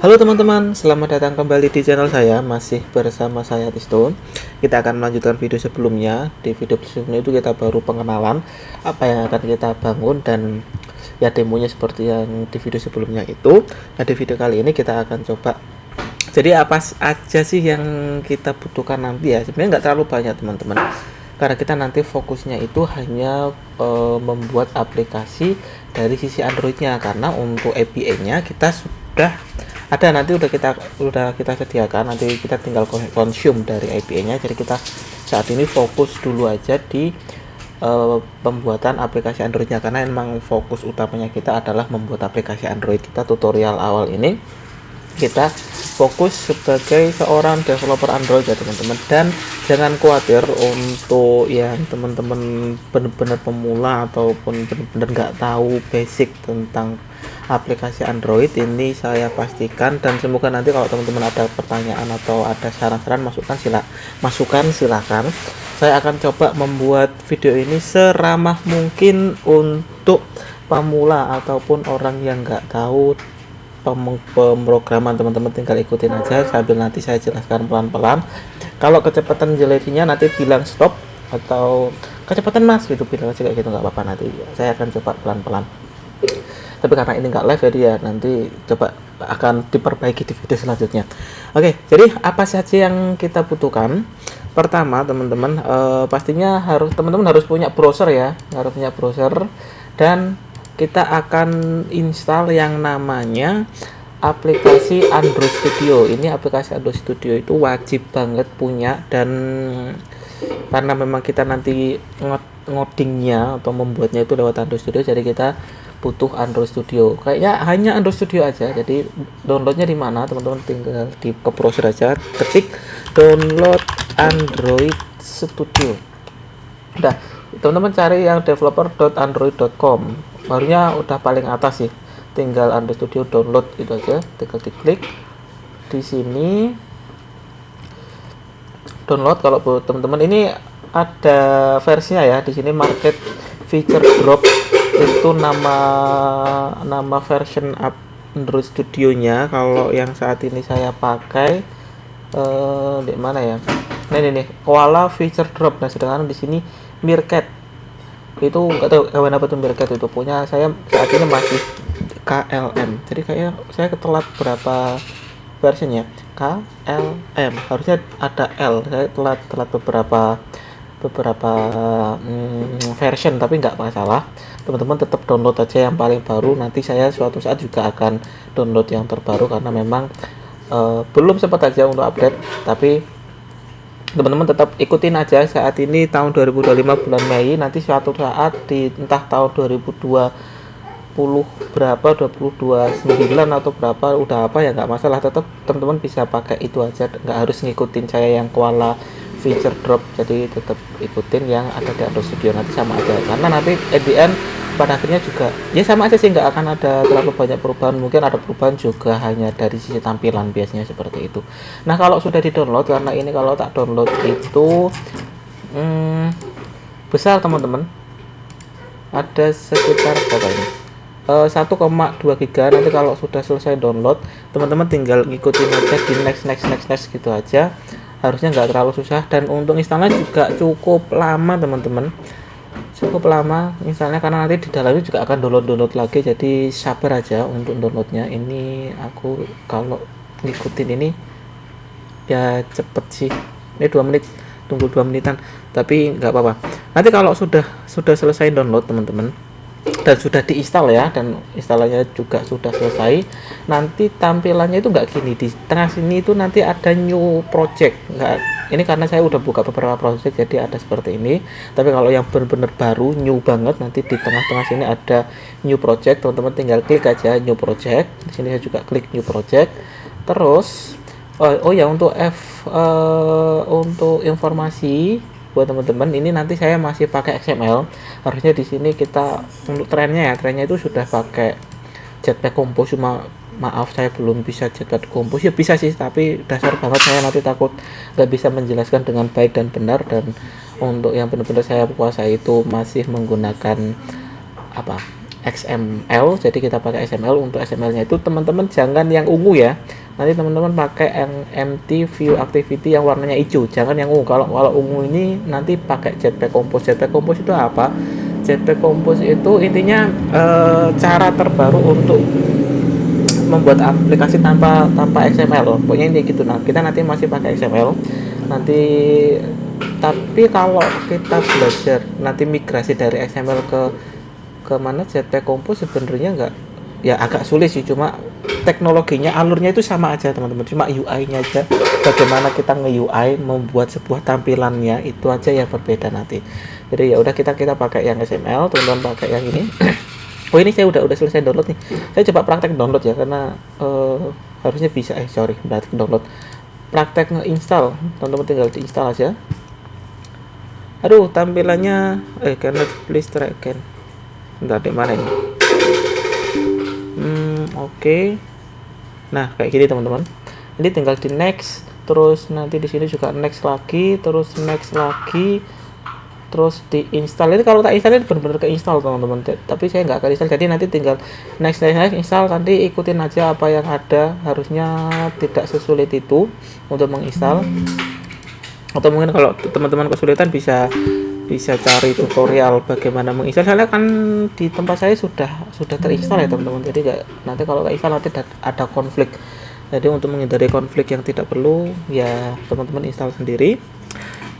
Halo teman-teman, selamat datang kembali di channel saya. Masih bersama saya Tisto. Kita akan melanjutkan video sebelumnya. Di video sebelumnya itu kita baru pengenalan apa yang akan kita bangun dan ya demonya seperti yang di video sebelumnya itu. Nah, di video kali ini kita akan coba. Jadi apa aja sih yang kita butuhkan nanti ya? Sebenarnya nggak terlalu banyak teman-teman. Karena kita nanti fokusnya itu hanya membuat aplikasi dari sisi Androidnya, karena untuk API-nya kita sudah ada, nanti udah kita sediakan, nanti kita tinggal consume dari API-nya. Jadi kita saat ini fokus dulu aja di pembuatan aplikasi Androidnya, karena emang fokus utamanya kita adalah membuat aplikasi Android. Kita tutorial awal ini kita fokus sebagai seorang developer Android ya teman-teman, dan jangan khawatir untuk yang teman-teman benar-benar pemula ataupun benar-benar nggak tahu basic tentang aplikasi Android ini. Saya pastikan, dan semoga nanti kalau teman-teman ada pertanyaan atau ada saran-saran masukan silakan. Saya akan coba membuat video ini seramah mungkin untuk pemula ataupun orang yang nggak tahu pemrograman. Teman-teman tinggal ikutin aja sambil nanti saya jelaskan pelan-pelan. Kalau kecepatan jeleknya nanti bilang stop, atau kecepatan mas gitu bilang aja kayak gitu, nggak apa-apa, nanti saya akan coba pelan-pelan. Tapi karena ini nggak live jadi ya nanti coba akan diperbaiki di video selanjutnya. Oke, jadi apa saja yang kita butuhkan? Pertama teman-teman, pastinya teman-teman harus punya browser ya, harus punya browser, dan kita akan install yang namanya aplikasi Android Studio. Ini aplikasi Android Studio itu wajib banget punya, dan karena memang kita nanti ngodingnya atau membuatnya itu lewat Android Studio, jadi kita butuh Android Studio. Kayaknya hanya Android Studio aja. Jadi downloadnya di mana teman-teman, tinggal di ke browser aja, ketik download Android Studio. Udah, teman-teman cari yang developer.android.com, barunya udah paling atas sih, tinggal Android Studio download itu aja, tinggal diklik di sini download. Kalau buat teman-teman ini ada versinya ya, di sini market feature drop itu nama version Android Studio-nya. Kalau yang saat ini saya pakai di mana ya? Nah ini nih, Koala feature drop. Nah sedangkan di sini Meerkat itu nggak tahu kawan apa tuh Meerkat, itu punya saya saat ini masih KLM. Jadi kayak saya ketelat berapa versionnya, KLM, harusnya ada L, saya telat beberapa version, tapi nggak masalah. Teman-teman tetap download aja yang paling baru. Nanti saya suatu saat juga akan download yang terbaru, karena memang belum sempat aja untuk update. Tapi teman-teman tetap ikutin aja. Saat ini tahun 2025 bulan Mei, nanti suatu saat di entah tahun 2020 berapa, 2029 atau berapa, udah apa ya nggak masalah, tetap teman-teman bisa pakai itu aja, nggak harus ngikutin saya yang Koala feature drop. Jadi tetap ikutin yang ada di Android Studio, nanti sama aja, karena nanti at the end pada akhirnya juga ya sama aja sih, nggak akan ada terlalu banyak perubahan. Mungkin ada perubahan juga hanya dari sisi tampilan, biasanya seperti itu. Nah kalau sudah di download, karena ini kalau tak download itu besar teman-teman, ada sekitar berapa ini, 1,2 giga. Nanti kalau sudah selesai download, teman-teman tinggal ngikutin aja di next gitu aja, harusnya nggak terlalu susah. Dan untuk installnya juga cukup lama teman-teman, cukup lama misalnya, karena nanti di dalamnya juga akan download lagi, jadi sabar aja untuk downloadnya. Ini aku kalau ngikutin ini ya cepet sih, ini 2 menit, tunggu 2 menitan, tapi nggak apa-apa. Nanti kalau sudah selesai download teman-teman dan sudah diinstal ya, dan instalnya juga sudah selesai, nanti tampilannya itu nggak gini. Di tengah sini itu nanti ada new project. Ini karena saya udah buka beberapa project jadi ada seperti ini. Tapi kalau yang benar-benar baru, new banget, nanti di tengah-tengah sini ada new project. Teman-teman tinggal klik aja new project. Di sini saya juga klik new project. Terus oh ya, untuk untuk informasi buat teman-teman, ini nanti saya masih pakai XML. Harusnya di sini kita untuk trennya itu sudah pakai Jetpack Compose, cuma maaf saya belum bisa Jetpack Compose. Ya bisa sih, tapi dasar banget, saya nanti takut nggak bisa menjelaskan dengan baik dan benar. Dan untuk yang benar-benar saya kuasai itu masih menggunakan XML, jadi kita pakai XML. Untuk XML-nya itu teman-teman jangan yang ungu ya, nanti teman-teman pakai yang empty view activity yang warnanya hijau, jangan yang ungu. Kalau ungu ini nanti pakai Jetpack Compose. Jetpack Compose itu apa? Jetpack Compose itu intinya cara terbaru untuk membuat aplikasi tanpa XML loh. Pokoknya ini gitu. Nah, kita nanti masih pakai XML nanti, tapi kalau kita belajar nanti migrasi dari XML ke mana Jetpack Compose sebenarnya nggak, ya agak sulit sih, cuma teknologinya alurnya itu sama aja teman-teman, cuma UI-nya aja, bagaimana kita nge-UI membuat sebuah tampilannya itu aja yang berbeda nanti. Jadi ya udah, kita pakai yang XML, teman-teman pakai yang ini. Oh, ini saya udah selesai download nih. Saya coba praktek download ya, karena harusnya bisa. Praktek download. Praktek nge-install, teman-teman tinggal diinstal aja. Aduh, tampilannya cannot please try again. Bentar, di mana ini? Oke. Nah, kayak gini teman-teman. Ini tinggal di next, terus nanti di sini juga next lagi, terus next lagi, terus diinstal. Ini kalau tak install ini benar-benar keinstall teman-teman, tapi saya nggak akan install, jadi nanti tinggal next install, nanti ikutin aja apa yang ada. Harusnya tidak sesulit itu untuk menginstal, atau mungkin kalau teman-teman kesulitan bisa cari tutorial bagaimana menginstal. Soalnya kan di tempat saya sudah terinstall ya teman-teman, jadi nanti kalau keinstall nanti ada konflik. Jadi untuk menghindari konflik yang tidak perlu, ya teman-teman install sendiri.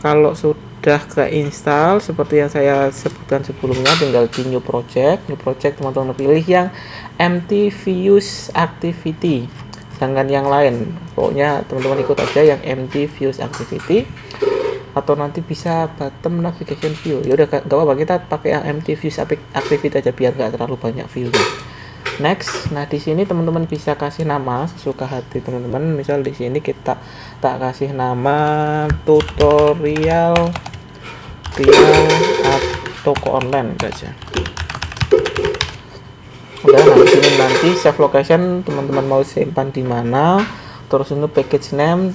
Kalau sudah keinstall seperti yang saya sebutkan sebelumnya, tinggal di new project teman-teman pilih yang empty views activity, jangan yang lain. Pokoknya teman-teman ikut aja yang empty views activity, atau nanti bisa bottom navigation view. Ya udah, nggak apa-apa, kita pakai yang empty views activity aja biar nggak terlalu banyak view-nya. Next. Nah, di sini teman-teman bisa kasih nama sesuka hati teman-teman. Misal di sini kita tak kasih nama tutorial toko online aja. Udah, nah di sini nanti save location, teman-teman mau simpan di mana. Terus ini package name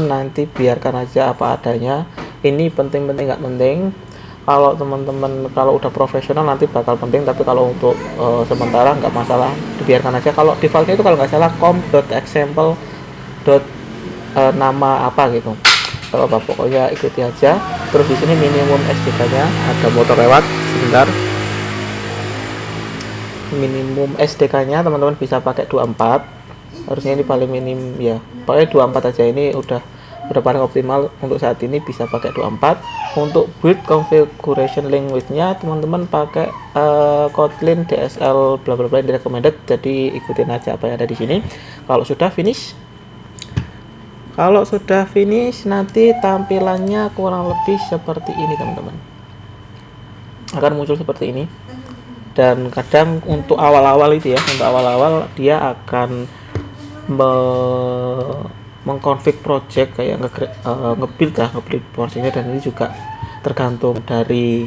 nanti biarkan aja apa adanya. Ini penting-penting nggak penting. Kalau teman-teman kalau udah profesional nanti bakal penting, tapi kalau untuk sementara nggak masalah, dibiarkan aja. Kalau defaultnya itu kalau nggak salah com.example. Nama apa gitu. Kalau apa, pokoknya ikuti aja. Terus di sini minimum SDK-nya, ada motor lewat sebentar. Minimum SDK-nya teman-teman bisa pakai 24. Harusnya ini paling minim ya, pakai 24 aja. Ini udah paling optimal untuk saat ini, bisa pakai 24. Untuk build configuration language-nya teman-teman pakai Kotlin DSL bla bla bla yang recommended, jadi ikutin aja apa yang ada di sini. Kalau sudah finish nanti tampilannya kurang lebih seperti ini teman-teman, akan muncul seperti ini. Dan kadang untuk awal-awal itu ya, dia akan mengkonfig project kayak nge-build projectnya, dan ini juga tergantung dari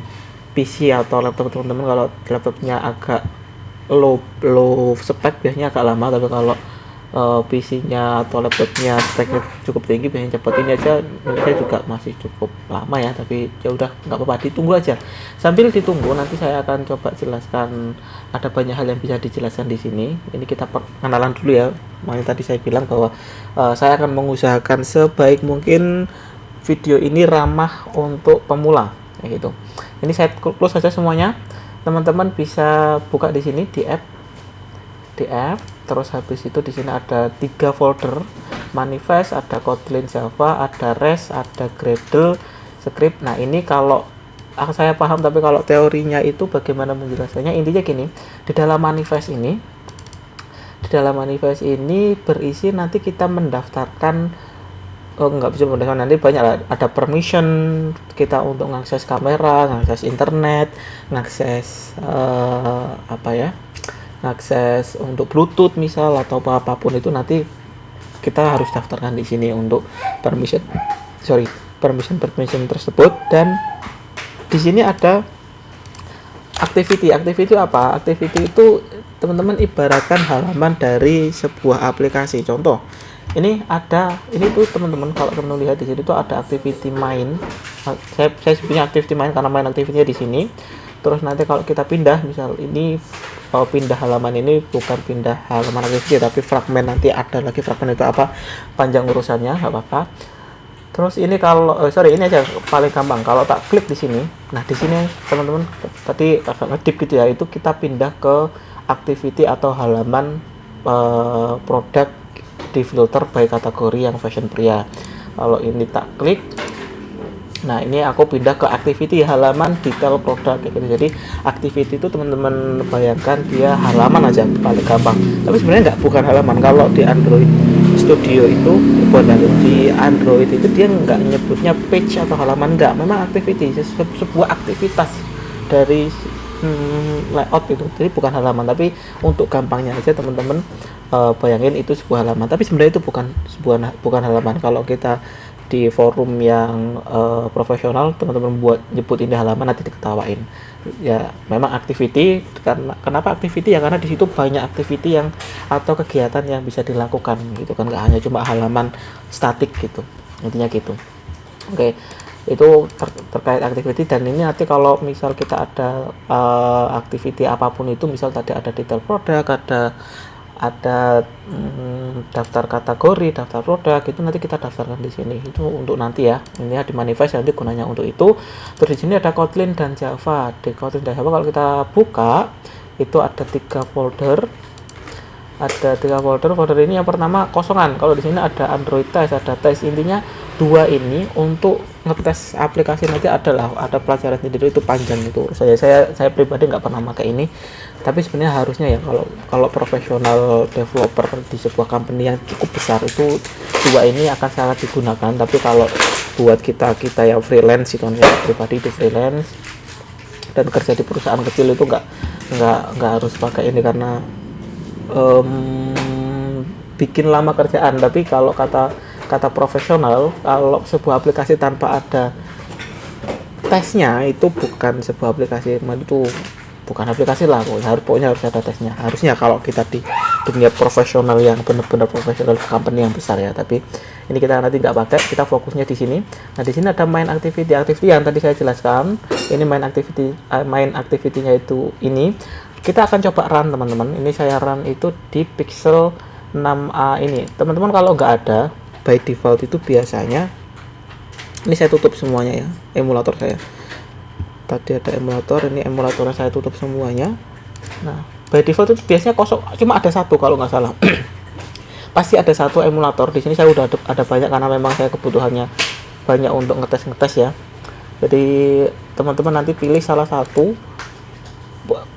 PC atau laptop teman-teman. Kalau laptopnya agak low spek biasanya agak lama, tapi kalau PC-nya atau laptopnya speknya cukup tinggi biasanya cepat. Ini aja menurut saya juga masih cukup lama ya, tapi ya udah nggak apa-apa, ditunggu aja. Sambil ditunggu nanti saya akan coba jelaskan, ada banyak hal yang bisa dijelaskan di sini. Ini kita perkenalan dulu ya. Makanya tadi saya bilang bahwa saya akan mengusahakan sebaik mungkin video ini ramah untuk pemula kayak gitu. Ini saya close saja semuanya. Teman-teman bisa buka di sini di app. Terus habis itu di sini ada 3 folder, manifest, ada Kotlin Java, ada REST, ada Gradle, script. Nah, ini kalau saya paham, tapi kalau teorinya itu bagaimana menjelaskannya, intinya gini. Di dalam manifest ini berisi nanti kita mendaftarkan, nggak bisa mendaftarkan, nanti banyak lah, ada permission kita untuk mengakses kamera, mengakses internet, mengakses akses untuk Bluetooth misal, atau apapun itu nanti kita harus daftarkan di sini untuk permission tersebut. Dan di sini ada activity apa? Activity itu teman-teman ibaratkan halaman dari sebuah aplikasi. Contoh, ini tuh teman-teman, kalau teman-teman lihat di sini tuh ada activity main. Saya punya activity main karena main activity-nya di sini. Terus nanti kalau kita pindah, misal ini pindah halaman, ini bukan pindah halaman activity tapi fragmen, nanti ada lagi fragmen itu apa, panjang urusannya, nggak apa-apa. Terus ini kalau ini aja paling gampang, kalau tak klik di sini. Nah di sini teman-teman tadi agak ngedip gitu ya, itu kita pindah ke activity atau halaman produk di filter by kategori yang fashion pria. Kalau ini tak klik, nah ini aku pindah ke activity halaman detail produk kayak gitu. Jadi activity itu teman-teman bayangkan dia halaman aja paling gampang, tapi sebenarnya bukan halaman. Kalau di Android Studio itu di Android itu dia nggak nyebutnya page atau halaman, nggak, memang activity, sebuah aktivitas dari layout itu. Jadi bukan halaman, tapi untuk gampangnya aja teman-teman bayangin itu sebuah halaman, tapi sebenarnya itu bukan halaman. Kalau kita di forum yang profesional, teman-teman nyebut ini halaman, nanti diketawain ya. Memang activity, karena kenapa activity ya, karena di situ banyak activity yang atau kegiatan yang bisa dilakukan gitu kan, nggak hanya cuma halaman statik gitu, intinya gitu. Oke, itu terkait activity. Dan ini nanti kalau misal kita ada activity apapun itu, misal tadi ada detail produk, ada daftar kategori, daftar produk, itu nanti kita daftarkan di sini. Itu untuk nanti ya, ini di manifest nanti gunanya untuk itu. Terus di sini ada Kotlin dan Java. Di Kotlin dan Java kalau kita buka itu ada 3 folder. Folder ini yang pertama kosongan. Kalau di sini ada Android test, ada tes. Intinya 2 ini untuk ngetes aplikasi nanti ada pelajaran sendiri, itu panjang itu. Saya pribadi nggak pernah pakai ini, tapi sebenarnya harusnya ya, kalau profesional developer di sebuah company yang cukup besar itu 2 ini akan sangat digunakan. Tapi kalau buat kita yang freelance itu, pribadi itu freelance dan kerja di perusahaan kecil itu nggak harus pakai ini, karena bikin lama kerjaan. Tapi kalau kata profesional, kalau sebuah aplikasi tanpa ada tesnya itu bukan sebuah aplikasi, itu bukan aplikasi lah, pokoknya harus ada tesnya, harusnya. Kalau kita di dunia profesional yang benar-benar profesional, company yang besar ya. Tapi ini kita nanti nggak pakai, kita fokusnya di sini. Nah di sini ada main activity yang tadi saya jelaskan. Ini main activity-nya itu ini. Kita akan coba run teman-teman. Ini saya run itu di Pixel 6a ini. Teman-teman kalau nggak ada, by default itu biasanya, ini saya tutup semuanya ya, emulator saya. Tadi ada emulator, ini emulatornya saya tutup semuanya. Nah by default itu biasanya kosong, cuma ada satu kalau nggak salah. Pasti ada satu emulator. Di sini saya udah ada banyak, karena memang saya kebutuhannya banyak untuk ngetes ya. Jadi teman-teman nanti pilih salah satu,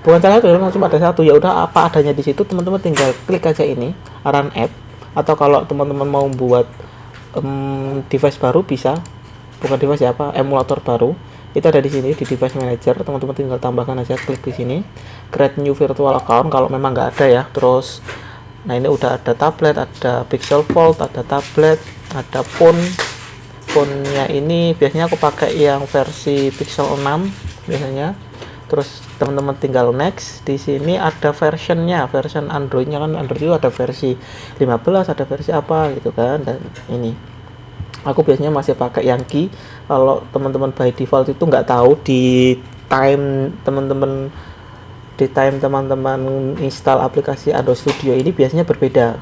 bukan salah satu, memang cuma ada satu. Ya udah, apa adanya di situ, teman-teman tinggal klik aja ini run app. Atau kalau teman-teman mau buat device baru bisa, bukan device ya, emulator baru, itu ada di sini di device manager. Teman-teman tinggal tambahkan aja, klik di sini create new virtual account kalau memang nggak ada ya. Terus nah ini udah ada tablet, ada Pixel Fold, ada tablet, ada phone-nya ini biasanya aku pakai yang versi Pixel 6 biasanya. Terus teman-teman tinggal next. Di sini ada version Android-nya kan, Android itu ada versi 15, ada versi apa gitu kan. Dan ini aku biasanya masih pakai yang key. Kalau teman-teman by default itu nggak tahu, di time teman-teman install aplikasi Android Studio ini biasanya berbeda.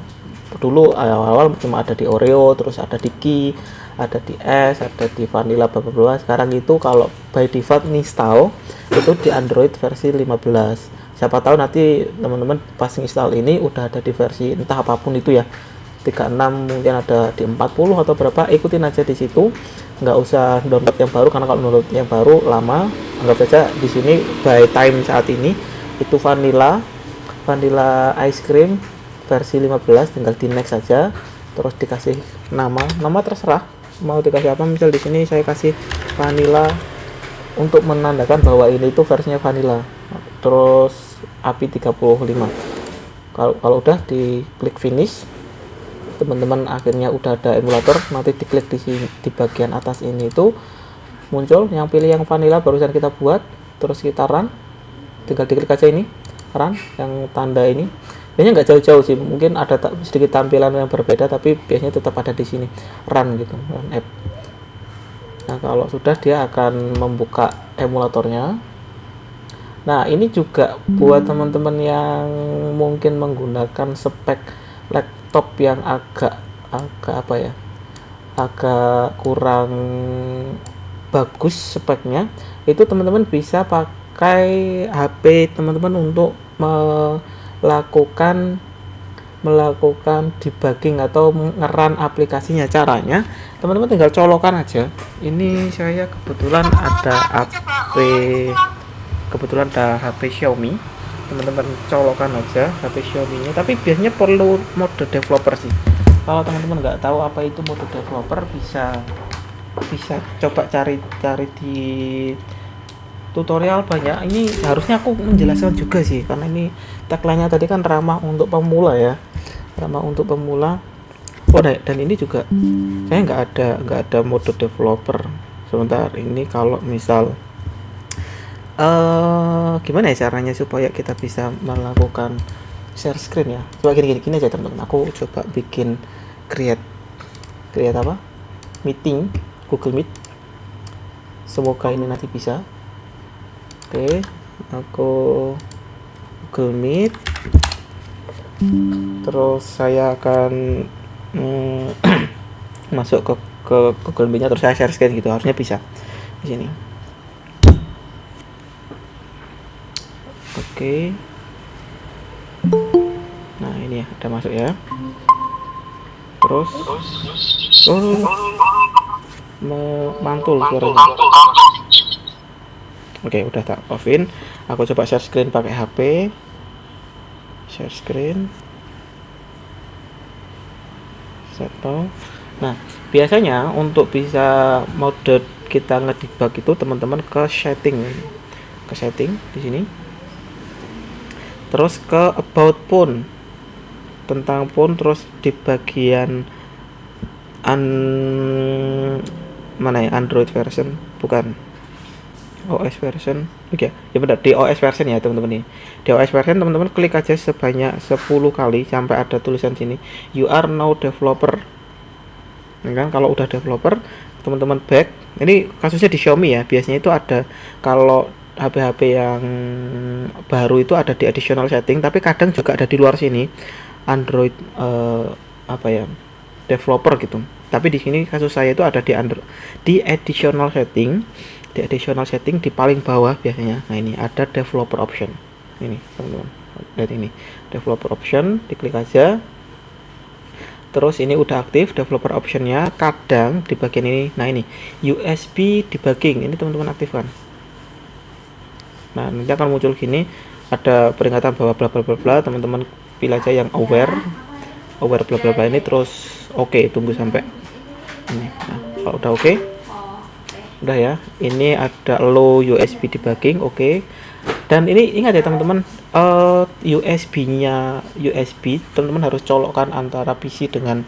Dulu awal-awal cuma ada di Oreo, terus ada di Key, ada di S, ada di Vanilla, bla bla bla. Sekarang itu kalau by default install itu di Android versi 15. Siapa tahu nanti teman-teman pas install ini udah ada di versi entah apapun itu ya, 36, mungkin ada di 40 atau berapa. Ikutin aja di situ, nggak usah download yang baru, karena kalau download yang baru lama. Anggap saja di sini by time saat ini itu vanilla ice cream versi 15, tinggal di next saja. Terus dikasih nama terserah mau dikasih apa. Misal di sini saya kasih vanilla untuk menandakan bahwa ini itu versinya vanilla. Terus API 35. Kalau udah diklik finish, teman-teman akhirnya udah ada emulator. Nanti diklik di sini, di bagian atas ini itu muncul yang pilih yang vanilla barusan kita buat. Terus kita run, tinggal diklik aja ini run yang tanda ini. Biasanya nggak jauh-jauh sih, mungkin ada sedikit tampilan yang berbeda, tapi biasanya tetap ada di sini run gitu, run app. Nah kalau sudah, dia akan membuka emulatornya. Nah, ini juga buat teman-teman yang mungkin menggunakan spek laptop yang agak agak apa ya? Agak kurang bagus speknya, itu teman-teman bisa pakai HP teman-teman untuk melakukan debugging atau ngeran aplikasinya. Caranya teman-teman tinggal colokan aja. Ini saya kebetulan ada HP Xiaomi, teman-teman colokan aja HP Xiaomi nya, tapi biasanya perlu mode developer sih. Kalau teman-teman nggak tahu apa itu mode developer, bisa coba cari di tutorial banyak. Ini harusnya aku menjelaskan juga sih, karena ini tagline-nya tadi kan ramah untuk pemula ya, ramah untuk pemula. Oh, dan ini juga saya nggak ada mode developer. Sebentar, ini kalau misal gimana ya caranya supaya kita bisa melakukan share screen ya. Coba gini aja teman-teman, aku coba bikin create apa, meeting Google Meet. Semoga ini nanti bisa. Oke, aku Google Meet, terus saya akan masuk ke Google Meet-nya, terus saya share screen gitu. Harusnya bisa di sini. Oke. Nah, ini ya, udah masuk ya. Terus mantul suaranya. Oke, udah tak offin. Aku coba share screen pakai HP. Share screen. Settle. Nah, biasanya untuk bisa mode kita ngedebug itu teman-teman ke setting di sini. Terus ke about phone, tentang phone, terus di bagian mana ya, Android version, bukan OS version. Oke, ya benar, di OS version ya teman-teman. Nih di OS version teman-teman klik aja sebanyak 10 kali sampai ada tulisan sini you are now developer. Nah, kan kalau udah developer teman-teman back. Ini kasusnya di Xiaomi ya, biasanya itu ada. Kalau HP-HP yang baru itu ada di additional setting, tapi kadang juga ada di luar sini Android apa ya, developer gitu. Tapi di sini kasus saya itu ada di additional setting. Di additional setting di paling bawah biasanya. Nah, ini ada developer option. Ini teman-teman, lihat ini developer option, diklik aja. Terus ini udah aktif developer optionnya. Kadang di bagian ini, nah ini USB debugging, ini teman-teman aktifkan. Nah, nanti akan muncul gini, ada peringatan bahwa bla bla bla bla. Teman-teman pilih aja yang aware bla bla bla ini, terus oke, tunggu sampai ini. Nah, kalau udah oke, udah ya, ini ada low USB debugging, oke. Dan ini ingat ya teman-teman, USB teman-teman harus colokkan antara PC dengan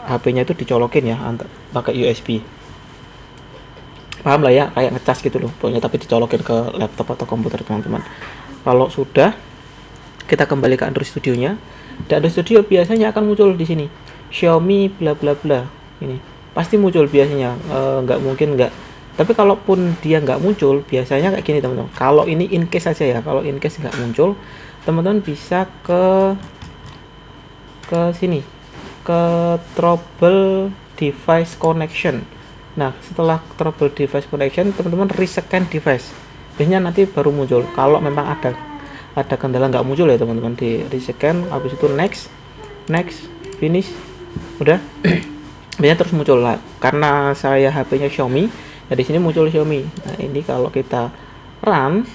HP-nya itu dicolokin ya, pakai USB. Paham lah ya, kayak ngecas gitu loh pokoknya, tapi dicolokin ke laptop atau komputer teman-teman. Kalau sudah, kita kembali ke Android Studio-nya. Di Android Studio biasanya akan muncul di sini Xiaomi bla bla bla, ini pasti muncul biasanya, nggak mungkin nggak. Tapi kalaupun dia nggak muncul, biasanya kayak gini teman-teman. Kalau ini in case aja ya, kalau in case nggak muncul, teman-teman bisa ke sini, ke trouble device connection. Nah, setelah trouble device connection, teman-teman rescan device, biasanya nanti baru muncul. Kalau memang ada kendala nggak muncul ya teman-teman, di rescan, habis itu next finish, udah. Biasanya terus muncul lah. Karena saya HP-nya Xiaomi, ya di sini muncul Xiaomi. Nah, ini kalau kita run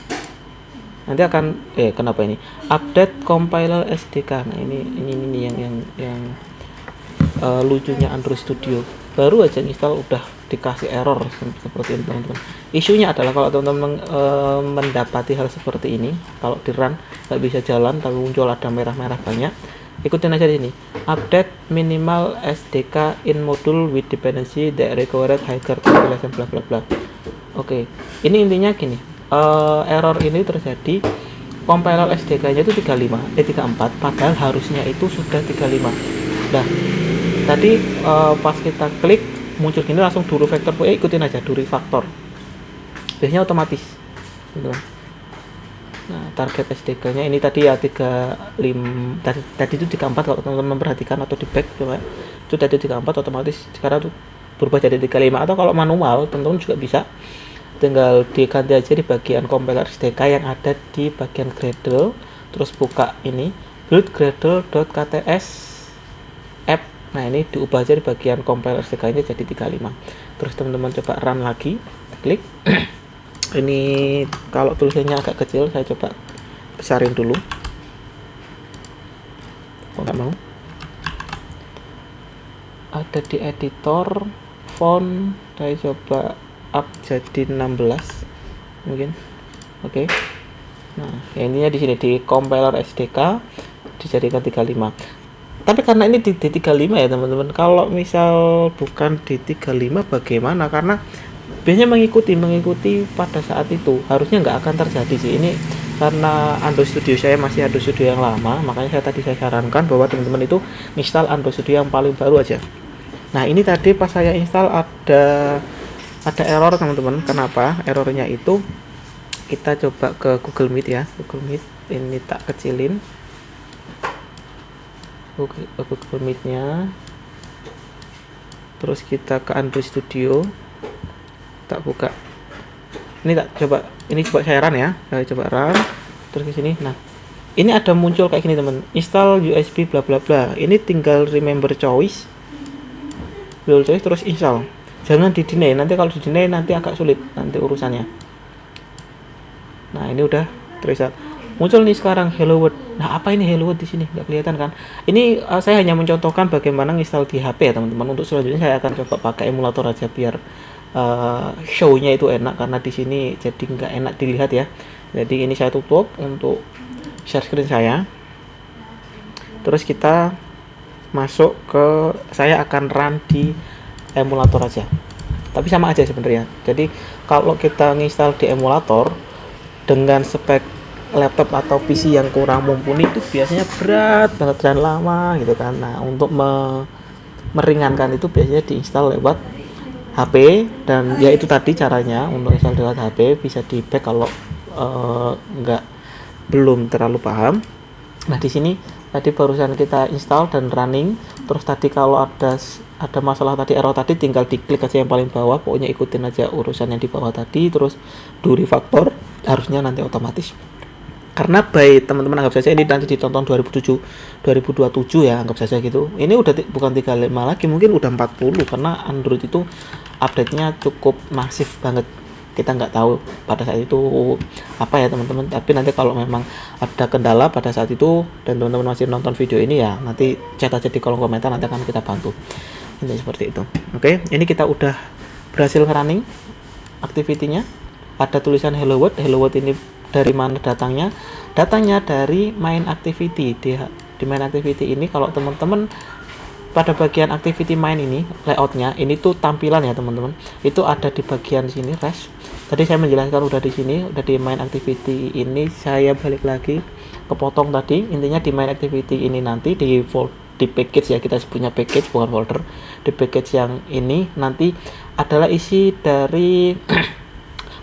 nanti akan kenapa ini update compiler SDK. Nah, ini yang lucunya Android Studio. Baru aja install udah dikasih error seperti ini teman-teman. Isunya adalah kalau teman-teman mendapati hal seperti ini, kalau di run nggak bisa jalan tapi muncul ada merah-merah banyak, ikutin aja di sini, update minimal SDK in module with dependency that required higher compilation bla bla bla. Oke, ini intinya gini, error ini terjadi compiler SDK-nya itu 34, padahal harusnya itu sudah 35. Nah, tadi pas kita klik muncul gini langsung do refactor, ikutin aja do refactor, biasanya otomatis gitu. Nah, target SDK-nya ini tadi ya 35, tadi itu 34 kalau teman-teman memperhatikan atau di back coba. Itu tadi 34 otomatis sekarang tuh berubah jadi 35, atau kalau manual teman-teman juga bisa tinggal diganti aja di bagian compiler SDK yang ada di bagian Gradle, terus buka ini build gradle.kts app. Nah, ini diubah aja di bagian compiler SDK-nya jadi 35. Terus teman-teman coba run lagi, klik. Ini kalau tulisannya agak kecil, saya coba besarin dulu. Kok nggak mau? Ada di editor font, saya coba up jadi 16 mungkin. Oke. Nah, intinya di sini di compiler SDK dijadikan 35. Tapi karena ini di 35 ya teman-teman. Kalau misal bukan di 35 bagaimana? Karena biasanya mengikuti pada saat itu harusnya nggak akan terjadi sih. Ini karena Android Studio saya masih Android Studio yang lama, makanya saya sarankan bahwa teman-teman itu install Android Studio yang paling baru aja. Nah, ini tadi pas saya install ada error teman-teman. Kenapa errornya itu? Kita coba ke Google Meet ya, Google Meet ini tak kecilin Google Meet-nya, terus kita ke Android Studio, tak buka. Ini coba saya run ya. Saya coba run terus ke sini. Nah, ini ada muncul kayak gini teman. Install USB bla bla bla. Ini tinggal remember choice. Terus install. Jangan di deny. Nanti kalau di deny nanti agak sulit nanti urusannya. Nah, ini udah terlihat. Muncul nih sekarang Hello World. Nah, apa ini Hello World di sini? Nggak kelihatan kan? Ini saya hanya mencontohkan bagaimana install di HP ya teman-teman. Untuk selanjutnya saya akan coba pakai emulator aja biar show-nya itu enak, karena di sini jadi nggak enak dilihat ya. Jadi ini saya tutup untuk share screen saya. Terus kita masuk ke, saya akan run di emulator aja. Tapi sama aja sebenarnya. Jadi kalau kita nginstal di emulator dengan spek laptop atau PC yang kurang mumpuni itu biasanya berat banget dan lama gitu kan. Nah, untuk meringankan itu biasanya diinstal lewat HP, dan ya itu tadi caranya untuk install lewat HP. Bisa di back kalau belum terlalu paham. Nah, di sini tadi barusan kita install dan running. Terus tadi kalau ada masalah tadi, error tadi, tinggal diklik aja yang paling bawah. Pokoknya ikutin aja urusan yang di bawah tadi. Terus do refactor, harusnya nanti otomatis. Karena baik teman-teman anggap saja ini nanti ditonton 2027 ya, anggap saja gitu. Ini udah bukan 35 lagi, mungkin udah 40, karena Android itu update-nya cukup masif banget. Kita nggak tahu pada saat itu apa ya teman-teman, tapi nanti kalau memang ada kendala pada saat itu dan teman-teman masih nonton video ini ya, nanti chat aja di kolom komentar, nanti akan kita bantu. Ini seperti itu. Oke, ini kita udah berhasil running activity-nya. Ada tulisan Hello World. Hello World ini dari mana datangnya? Datangnya dari main activity. Di main activity ini kalau teman-teman pada bagian activity main ini, layoutnya ini tuh tampilan ya teman-teman, itu ada di bagian sini res. Tadi saya menjelaskan udah di sini, udah di main activity ini. Saya balik lagi kepotong tadi. Intinya di main activity ini nanti di package ya, kita punya package bukan folder. Di package yang ini nanti adalah isi dari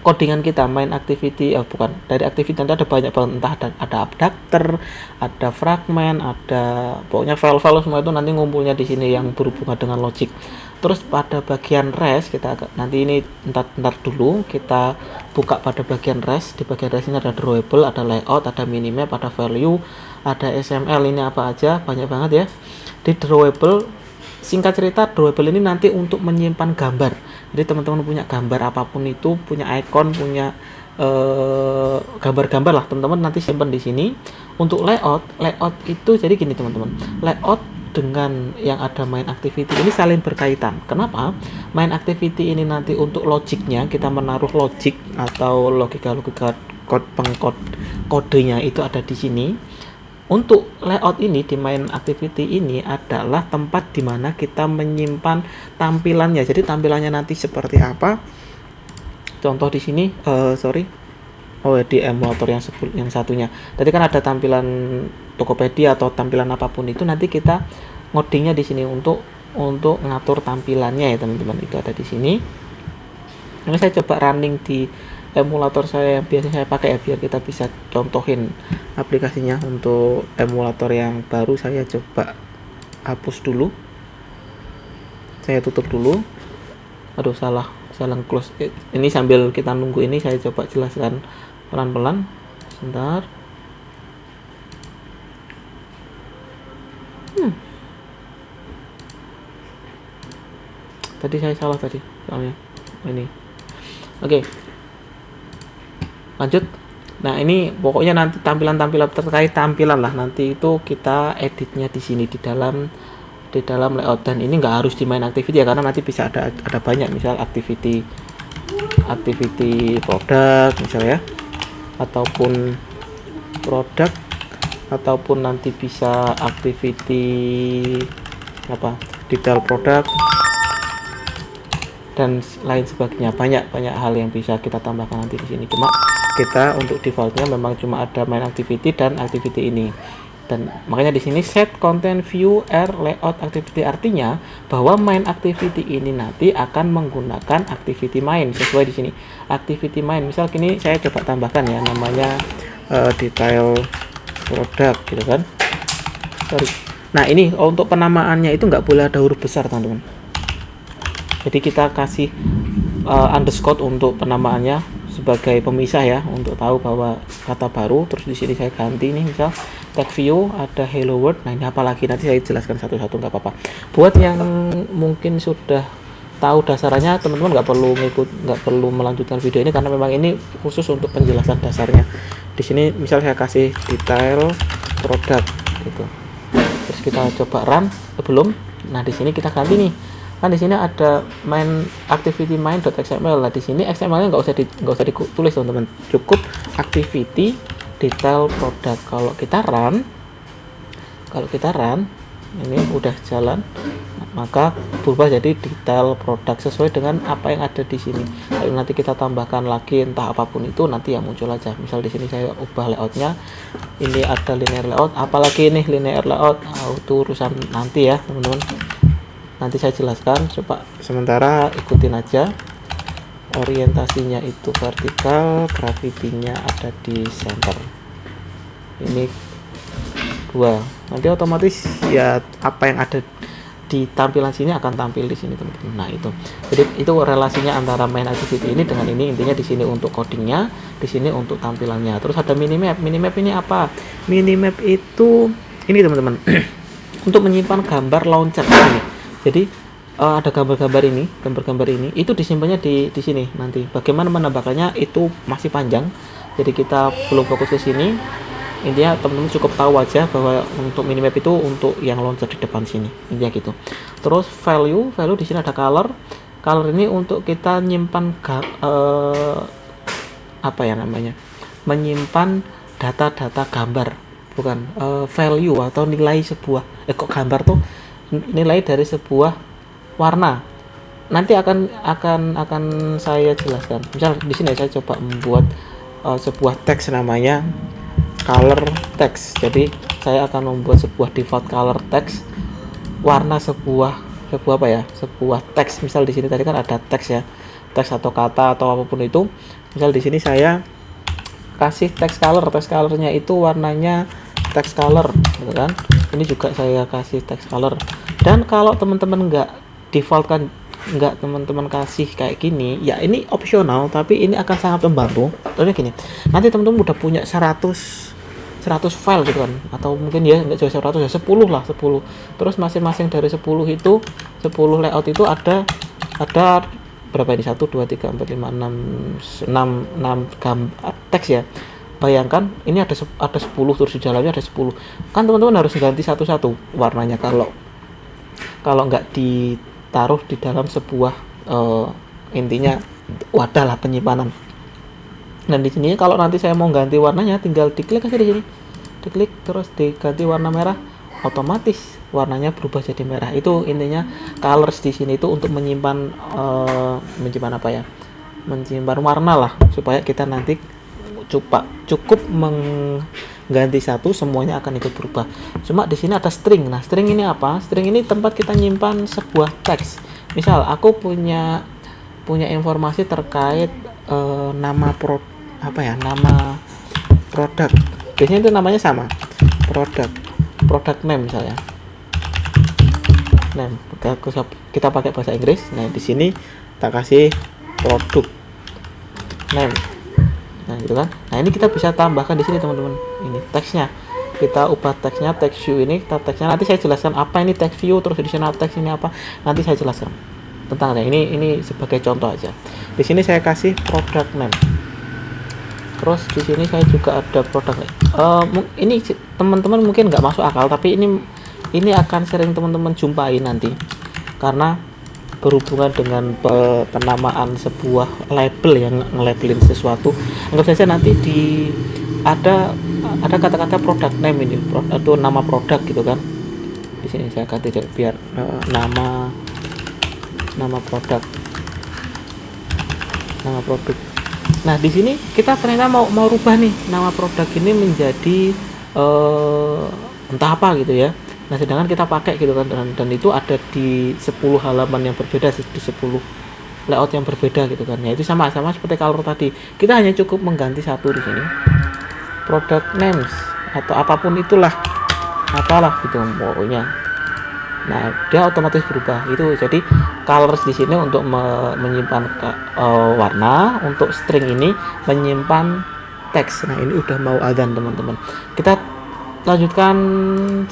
codingan kita, main activity, bukan dari activity nanti ada banyak banget, entah ada adapter, ada fragment, ada pokoknya file-file semua itu nanti ngumpulnya di sini yang berhubungan dengan logic. Terus pada bagian res kita nanti ini ntar dulu kita buka pada bagian res. Di bagian res ini ada drawable, ada layout, ada minimap, ada value, ada XML, ini apa aja, banyak banget ya. Di drawable, singkat cerita, drawable ini nanti untuk menyimpan gambar. Jadi teman-teman punya gambar apapun itu, punya icon, punya gambar-gambar lah, teman-teman nanti simpan di sini. Untuk layout itu jadi gini teman-teman, layout dengan yang ada main activity ini saling berkaitan. Kenapa? Main activity ini nanti untuk logiknya, kita menaruh logic atau logika kodenya itu ada di sini. Untuk layout ini di main activity ini adalah tempat dimana kita menyimpan tampilannya. Jadi tampilannya nanti seperti apa? Contoh di sini, di emulator yang satunya. Tadi kan ada tampilan Tokopedia atau tampilan apapun itu, nanti kita ngodingnya di sini untuk ngatur tampilannya ya teman-teman. Itu ada di sini. Ini saya coba running di emulator saya yang biasa saya pakai ya, biar kita bisa contohin aplikasinya. Untuk emulator yang baru saya coba hapus dulu, saya tutup dulu. Aduh, salah close. Ini sambil kita nunggu ini saya coba jelaskan pelan-pelan sebentar. Tadi saya salah tadi soalnya ini. Oke, lanjut. Nah, ini pokoknya nanti tampilan-tampilan terkait tampilan lah, nanti itu kita editnya di sini di dalam layout. Dan ini nggak harus di main activity ya, karena nanti bisa ada banyak, misal activity produk misalnya, ataupun produk, ataupun nanti bisa activity detail produk dan lain sebagainya. Banyak hal yang bisa kita tambahkan nanti di sini. Cuma kita untuk defaultnya memang cuma ada main activity dan activity ini. Dan makanya di sini set content view layout activity, artinya bahwa main activity ini nanti akan menggunakan activity main sesuai di sini. Activity main, misal kini saya coba tambahkan ya, namanya detail produk gitu kan. Sorry. Nah, ini untuk penamaannya itu nggak boleh ada huruf besar, teman-teman. Jadi kita kasih underscore untuk penamaannya sebagai pemisah ya, untuk tahu bahwa kata baru. Terus di sini saya ganti nih, misal tag view ada hello world. Nah, ini apalagi nanti saya jelaskan satu-satu, nggak apa-apa. Buat yang mungkin sudah tahu dasarnya, teman-teman nggak perlu melanjutkan video ini, karena memang ini khusus untuk penjelasan dasarnya. Di sini misal saya kasih detail produk gitu. Terus kita coba run, belum. Nah, di sini kita ganti nih. Kan di sini ada main activity main.xml. Nah, di sini XML-nya nggak usah ditulis, teman-teman. Cukup activity detail produk. Kalau kita run, ini udah jalan, maka berubah jadi detail produk sesuai dengan apa yang ada di sini. Lalu nanti kita tambahkan lagi entah apapun itu, nanti yang muncul aja. Misal di sini saya ubah layoutnya, ini ada linear layout, apalagi ini linear layout, itu urusan nanti ya, teman-teman. Nanti saya jelaskan, coba sementara ikutin aja. Orientasinya itu vertikal, gravity-nya ada di center. Ini 2. Nanti otomatis ya apa yang ada di tampilan sini akan tampil di sini, teman-teman. Nah, jadi itu relasinya antara main activity ini dengan ini. Intinya di sini untuk codingnya, di sini untuk tampilannya. Terus ada minimap. Minimap ini apa? Minimap itu ini, teman-teman. Untuk menyimpan gambar launcher ini. Jadi ada gambar-gambar ini itu disimpannya di sini. Nanti bagaimana menambahkannya itu masih panjang, jadi kita belum fokus ke sini. Intinya teman-teman cukup tahu aja bahwa untuk minimap itu untuk yang launcher di depan sini, intinya gitu. Terus value di sini ada color ini untuk kita nyimpan menyimpan data-data gambar, bukan value atau nilai sebuah kok gambar tuh nilai dari sebuah warna. Nanti akan saya jelaskan. Misal di sini saya coba membuat sebuah teks namanya color text. Jadi saya akan membuat sebuah default color text warna sebuah teks. Misal di sini tadi kan ada teks ya, teks atau kata atau apapun itu. Misal di sini saya kasih text colornya itu warnanya text color gitu kan. Ini juga saya kasih text color. Dan kalau teman-teman nggak teman-teman kasih kayak gini ya, ini opsional, tapi ini akan sangat membantu. Contohnya gini, nanti teman-teman udah punya 100 file gitu kan, atau mungkin ya nggak jauh 100 ya, 10 lah, 10. Terus masing-masing dari 10 layout itu ada berapa ini, 1 2 3 4 5 6 gambar teks ya. Bayangkan ini ada 10, terus di dalamnya ada 10. Kan teman-teman harus ganti satu-satu warnanya kalau nggak ditaruh di dalam sebuah intinya wadah lah penyimpanan. Dan di sini kalau nanti saya mau ganti warnanya, tinggal diklik aja di sini. Diklik terus diganti warna merah, otomatis warnanya berubah jadi merah. Itu intinya colors di sini itu untuk menyimpan menyimpan warna lah, supaya kita nanti cukup mengganti satu, semuanya akan ikut berubah. Cuma di sini ada string. Nah, string ini apa? String ini tempat kita nyimpan sebuah teks. Misal aku punya informasi terkait nama nama produk. Biasanya itu namanya sama, produk name misalnya. Name kita pakai bahasa Inggris. Nah di sini kita kasih produk name. Nah gitu kan. Nah ini kita bisa tambahkan di sini teman-teman. Ini teksnya kita ubah teksnya, text view ini kita teksnya nanti saya jelaskan apa ini text view, terus additional text ini apa, nanti saya jelaskan tentangnya. Ini sebagai contoh aja. Di sini saya kasih product name. Terus di sini saya juga ada produk. Ini teman-teman mungkin nggak masuk akal, tapi ini akan sering teman-teman jumpai nanti karena berhubungan dengan penamaan sebuah label yang nge-labelin sesuatu. Anggap saja nanti ada kata-kata product name ini, atau nama produk gitu kan. Di sini saya ganti biar nama produk. Nah di sini kita ternyata mau rubah nih nama produk ini menjadi entah apa gitu ya. Nah sedangkan kita pakai gitu kan, dan itu ada di 10 halaman yang berbeda, di 10 layout yang berbeda gitu kan. Ya itu sama seperti color tadi. Kita hanya cukup mengganti satu di sini, product names atau apapun itulah, apalah gitu pokoknya. Nah dia otomatis berubah itu. Jadi colors di sini untuk menyimpan warna, untuk string ini menyimpan teks. Nah ini udah mau adzan teman-teman. Kita lanjutkan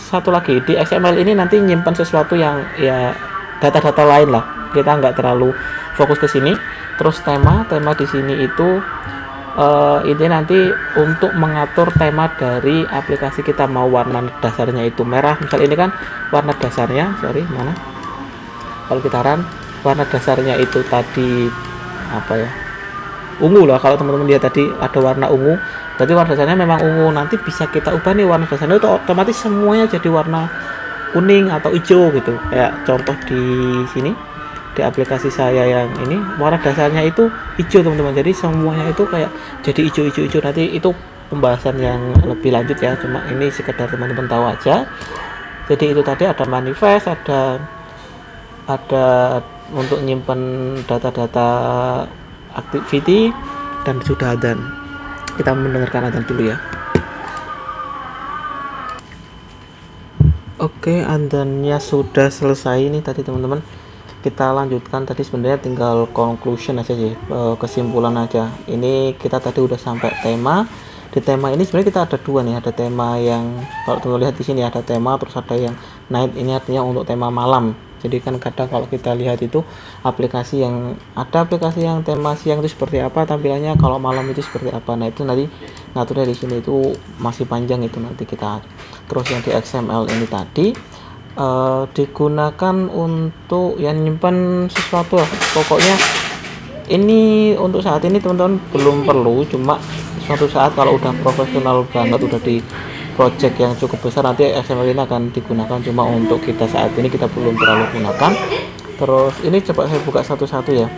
satu lagi. Di XML ini nanti nyimpan sesuatu yang ya data-data lain lah, kita nggak terlalu fokus ke sini. Terus tema di sini itu ini nanti untuk mengatur tema dari aplikasi kita. Mau warna dasarnya itu merah, misal ini kan warna dasarnya, kalau kita run warna dasarnya itu tadi apa ya, ungu lah. Kalau teman-teman lihat tadi ada warna ungu, berarti warna dasarnya memang ungu. Nanti bisa kita ubah nih warna dasarnya itu otomatis semuanya jadi warna kuning atau hijau gitu. Kayak contoh di sini di aplikasi saya yang ini warna dasarnya itu hijau teman-teman. Jadi semuanya itu kayak jadi hijau. Nanti itu pembahasan yang lebih lanjut ya. Cuma ini sekedar teman-teman tahu aja. Jadi itu tadi ada manifest, ada untuk nyimpen data-data activity, dan sudah adzan. Kita mendengarkan adzan dulu ya. Oke, adzannya sudah selesai nih tadi teman-teman. Kita lanjutkan. Tadi sebenarnya tinggal conclusion aja sih, kesimpulan aja. Ini kita tadi udah sampai tema. Di tema ini sebenarnya kita ada dua nih. Ada tema yang kalau teman-teman lihat di sini ada tema, terus ada yang night, ini artinya untuk tema malam. Jadi kan kadang kalau kita lihat itu aplikasi yang tema siang itu seperti apa tampilannya, kalau malam itu seperti apa. Nah itu nanti ngaturnya di sini itu masih panjang, itu nanti kita. Terus yang di XML ini tadi digunakan untuk yang nyimpan sesuatu lah. Pokoknya ini untuk saat ini teman-teman belum perlu, cuma suatu saat kalau udah profesional banget, udah di project yang cukup besar, nanti XML ini akan digunakan. Cuma untuk kita saat ini kita belum terlalu gunakan. Terus ini coba saya buka satu-satu ya.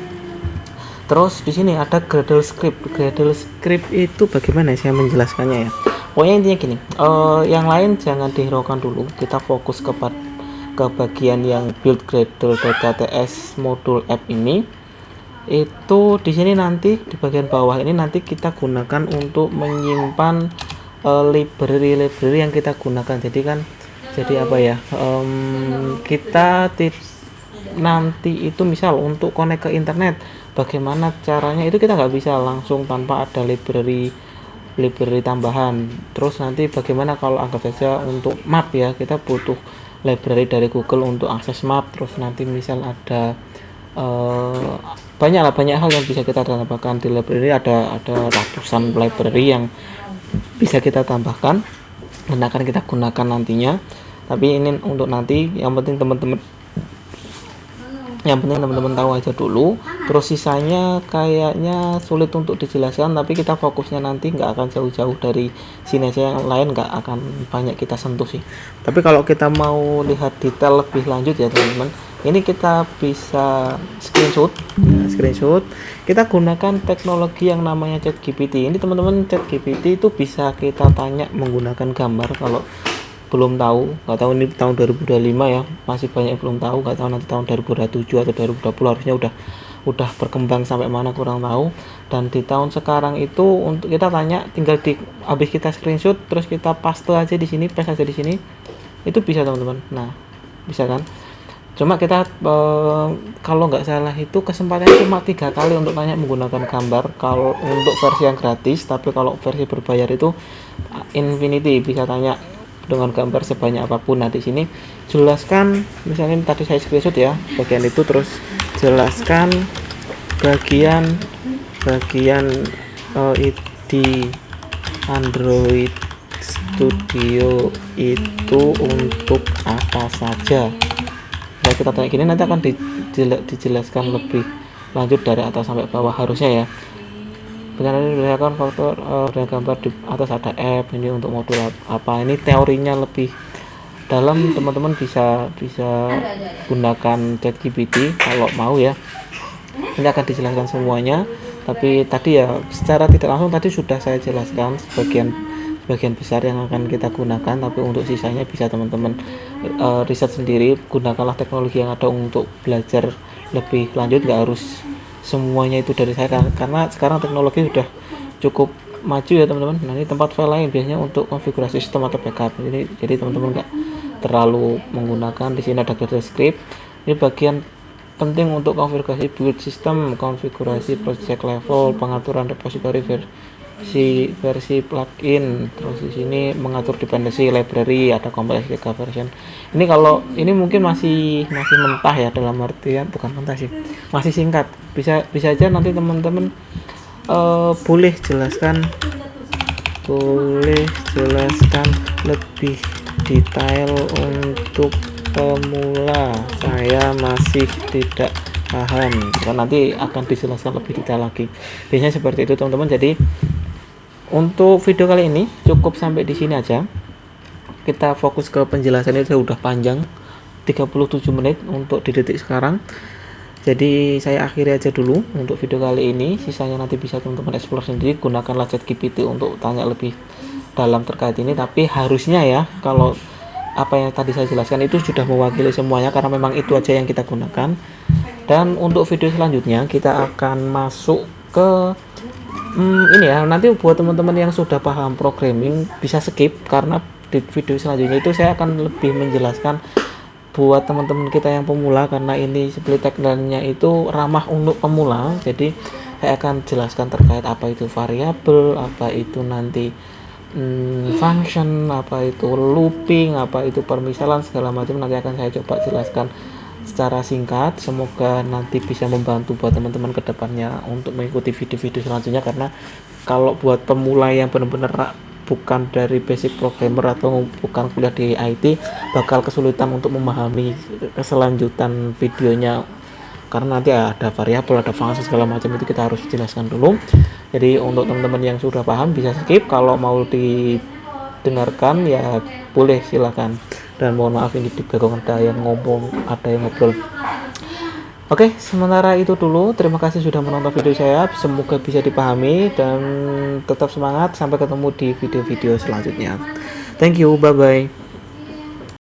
Terus di sini ada Gradle script. Gradle script itu bagaimana saya menjelaskannya ya. Pokoknya intinya gini, yang lain jangan dihiraukan dulu. Kita fokus ke bagian yang build Gradle.ts module app ini. Itu di sini nanti di bagian bawah ini nanti kita gunakan untuk menyimpan library yang kita gunakan. Jadi apa ya, kita nanti itu misal untuk connect ke internet, bagaimana caranya itu kita nggak bisa langsung tanpa ada library tambahan. Terus nanti bagaimana kalau anggap saja untuk map ya, kita butuh library dari Google untuk akses map. Terus nanti misal ada banyak hal yang bisa kita tambahkan di library. Ada ratusan library yang bisa kita tambahkan dan akan kita gunakan nantinya. Tapi ini untuk nanti, yang penting teman-teman tahu aja dulu. Terus sisanya kayaknya sulit untuk dijelaskan, tapi kita fokusnya nanti nggak akan jauh-jauh dari sini aja, yang lain nggak akan banyak kita sentuh sih. Tapi kalau kita mau lihat detail lebih lanjut ya teman-teman, ini kita bisa screenshot. Kita gunakan teknologi yang namanya ChatGPT. Ini teman-teman, ChatGPT itu bisa kita tanya menggunakan gambar. Kalau belum tahu, nggak tahu ini tahun 2025 ya, masih banyak yang belum tahu, nggak tahu nanti tahun 2027 atau 2020 harusnya udah udah berkembang sampai mana kurang tahu. Dan di tahun sekarang itu untuk kita tanya tinggal habis kita screenshot terus kita paste aja di sini, paste aja di sini, itu bisa teman-teman. Nah bisa kan, cuma kita kalau nggak salah itu kesempatannya cuma 3 kali untuk tanya menggunakan gambar kalau untuk versi yang gratis. Tapi kalau versi berbayar itu infinity, bisa tanya dengan gambar sebanyak apapun. Nah di sini jelaskan, misalnya tadi saya screenshot ya bagian itu, terus jelaskan bagian di Android Studio itu untuk apa saja. Nah kita tanya gini nanti akan dijelaskan lebih lanjut dari atas sampai bawah harusnya ya. Benar berdasarkan faktor dan gambar di atas ada app ini untuk modul apa, ini teorinya lebih dalam, teman-teman bisa gunakan ChatGPT kalau mau ya. Ini akan dijelaskan semuanya, tapi tadi ya secara tidak langsung tadi sudah saya jelaskan bagian besar yang akan kita gunakan, tapi untuk sisanya bisa teman-teman riset sendiri. Gunakanlah teknologi yang ada untuk belajar lebih lanjut, nggak harus semuanya itu dari saya karena sekarang teknologi sudah cukup maju ya teman-teman. Nah ini tempat file lain biasanya untuk konfigurasi sistem atau backup. Jadi teman-teman nggak terlalu menggunakan. Di sini ada Gradle script, ini bagian penting untuk konfigurasi build system, konfigurasi project level, pengaturan repository versi plugin. Terus di sini mengatur dependency library, ada complexity version. Ini kalau ini mungkin masih mentah ya, dalam artian bukan mentah sih, masih singkat. Bisa aja nanti teman-teman boleh jelaskan lebih detail untuk pemula, saya masih tidak paham, kan nanti akan dijelaskan lebih detail lagi. Biasanya seperti itu teman-teman. Jadi untuk video kali ini cukup sampai di sini aja. Kita fokus ke penjelasan, itu udah panjang 37 menit untuk di detik sekarang. Jadi saya akhiri aja dulu untuk video kali ini. Sisanya nanti bisa teman-teman explore sendiri. Gunakanlah ChatGPT untuk tanya lebih dalam terkait ini. Tapi harusnya ya, kalau apa yang tadi saya jelaskan itu sudah mewakili semuanya, karena memang itu aja yang kita gunakan. Dan untuk video selanjutnya kita akan masuk ke ini ya, nanti buat teman-teman yang sudah paham programming bisa skip, karena di video selanjutnya itu saya akan lebih menjelaskan buat teman-teman kita yang pemula, karena ini split tagline-nya itu ramah untuk pemula. Jadi saya akan jelaskan terkait apa itu variabel, apa itu nanti function, apa itu looping, apa itu permisalan, segala macam nanti akan saya coba jelaskan secara singkat. Semoga nanti bisa membantu buat teman-teman kedepannya untuk mengikuti video-video selanjutnya, karena kalau buat pemula yang benar-benar bukan dari basic programmer atau bukan kuliah di IT, bakal kesulitan untuk memahami keselanjutan videonya, karena nanti ada variabel, ada fungsi segala macam, itu kita harus jelaskan dulu. Jadi untuk teman-teman yang sudah paham bisa skip, kalau mau didengarkan ya boleh silakan. Dan mohon maaf ini di belakang ada yang ngomong, ada yang ngobrol. Oke, sementara itu dulu. Terima kasih sudah menonton video saya. Semoga bisa dipahami dan tetap semangat. Sampai ketemu di video-video selanjutnya. Thank you, bye-bye.